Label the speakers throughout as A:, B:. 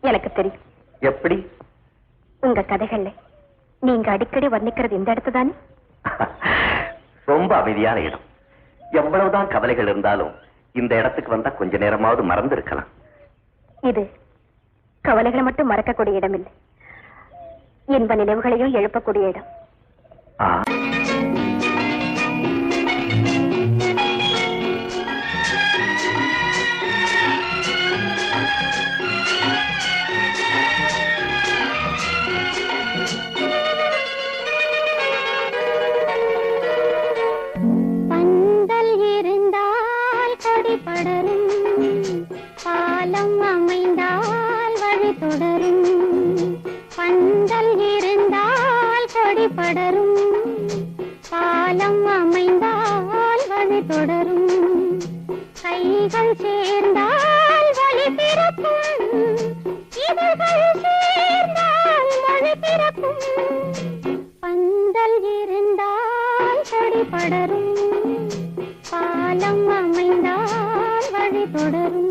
A: எனக்கு தெரியும்.
B: எப்படி?
A: உங்க கதைகள்ல நீங்க அடிக்கடி வர்ணிக்கிறது இந்த இடத்து தானே?
B: ரொம்ப அமைதியான இடம். எவ்வளவுதான் கவலைகள் இருந்தாலும் இந்த இடத்துக்கு வந்தா கொஞ்ச நேரமாவது மறந்து இருக்கலாம்.
A: இது கவலைகளை மட்டும் மறக்கக்கூடிய இடம் இல்லை, இன்ப நினைவுகளையும் எழுப்பக்கூடிய இடம்.
C: பந்தல் இருந்தால் கொடி படரும், பாலம் அமைந்தால் வழி தொடரும். பந்தல் இருந்தால் கொடி படரும், பாலம் அமைந்தால் வழி தொடரும். கைகள் சேர்ந்தால் வழி பிறக்கும், இதழ்கள் சேர்ந்தால் மொழி பிறக்கும். பந்தல் இருந்தால் கொடி படரும், பாலம் அமைந்தால் வழி தொடரும்.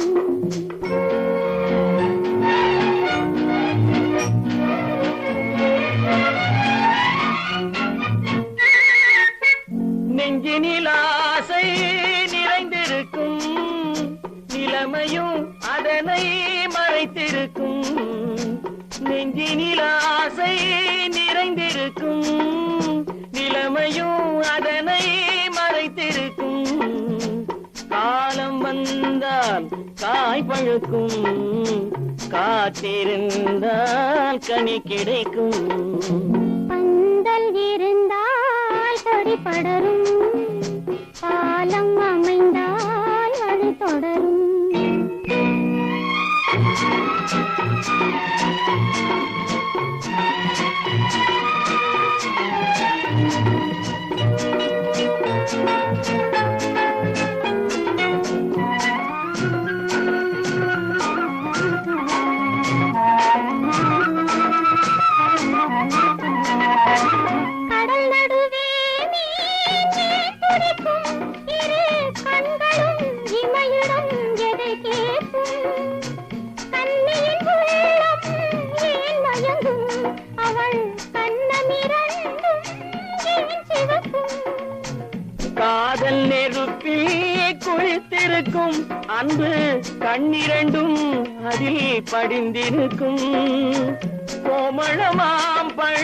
D: நெஞ்சினில் ஆசை நிறைந்திருக்கும், நிலைமையும் அதனை மறைத்திருக்கும். நெஞ்சினில் ஆசை நிறைந்திருக்கும், நிலைமையும் அதனை மறைத்திருக்கும். காலம் வந்தால் காய் பழுக்கும், காத்திருந்தால் கனி கிடைக்கும்.
C: பந்தல் இருந்தால் கொடி படரும், பாலம் அமைந்தால் வழி தொடரும். கடல் நடுவே மீன் துடிக்கும், இரு கண்களும் இமையிடம் எதை கேட்கும். கண்ணியின் உள்ளம் ஏன் மயங்கும், அவள் கண்ணமிரண்டும் ஏன் சிவக்கும்.
D: காதல் நெருப்பில் குளித்திருக்கும், அன்பு கண்ணிரண்டும் அதில் படிந்திருக்கும். கோமளமாம் பழ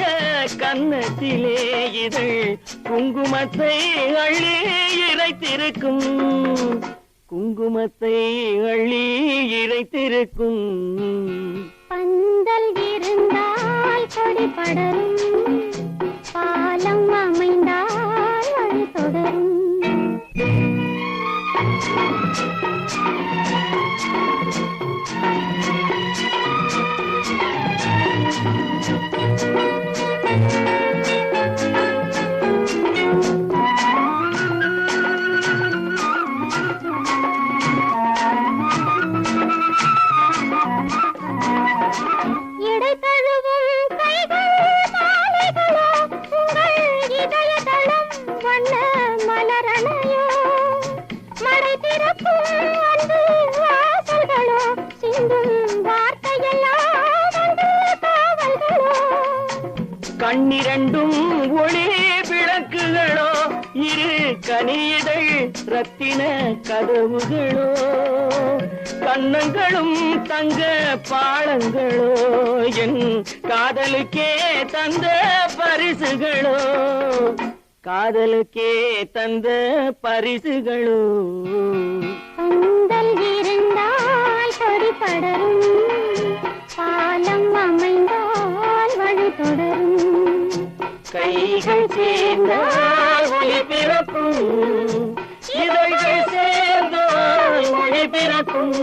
D: கன்னத்திலே இதழ் குங்குமத்தை அள்ளி இறைத்திருக்கும், குங்குமத்தை அள்ளி இறைத்திருக்கும்.
C: பந்தல் இருந்தால் கொடி படரும், பாலம் அமைந்தால் வழி தொடரும். இடை தழுவும் கைகள் மாலைகளோ, உங்கள் இதய தளம் வண்ண மலரணையோ. மடை திறக்கும் அன்பு வாசல்களோ, சிந்தும் வார்த்தையெல்லாம் அன்பு காவல்களோ.
D: கண்ணிரண்டும் ஒளி விளக்குகளோ, இரு கனியதழ் ரத்தின கதவுகளோ. கண்ணங்களும் தங்க பாளங்களோ, என் காதலுக்கே தந்த பரிசுகளோ, காதலுக்கே தந்த பரிசுகளோ.
C: பந்தல் இருந்தால் கொடி படரும், பாலம் அமைந்தால் வழி தொடரும்.
D: கைகள் சேர்ந்தால் ஒளி பிறக்கும், இதழ்கள் சேர்ந்தால் மொழி பிறக்கும்.